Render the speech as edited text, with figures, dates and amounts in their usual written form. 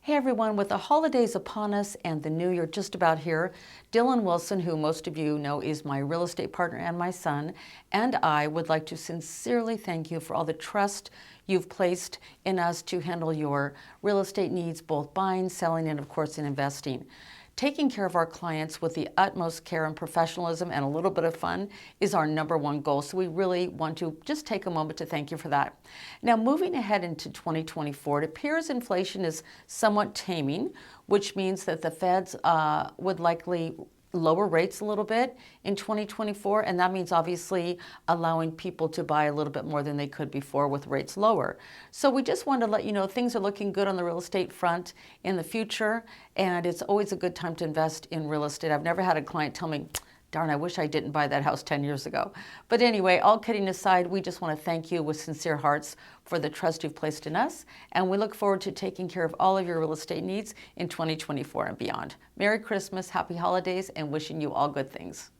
Hey everyone, with the holidays upon us and the new year just about here, Dylan Wilson, who most of you know is my real estate partner and my son, and I would like to sincerely thank you for all the trust you've placed in us to handle your real estate needs, both buying, selling, and of course in investing. Taking care of our clients with the utmost care and professionalism and a little bit of fun is our number one goal. So we really want to just take a moment to thank you for that. Now, moving ahead into 2024, it appears inflation is somewhat taming, which means that the Feds would likely lower rates a little bit in 2024, and that means obviously allowing people to buy a little bit more than they could before with rates lower. So we just wanted to let you know things are looking good on the real estate front in the future, and it's always a good time to invest in real estate. I've never had a client tell me, darn, I wish I didn't buy that house 10 years ago. But anyway, all kidding aside, we just want to thank you with sincere hearts for the trust you've placed in us, and we look forward to taking care of all of your real estate needs in 2024 and beyond. Merry Christmas, happy holidays, and wishing you all good things.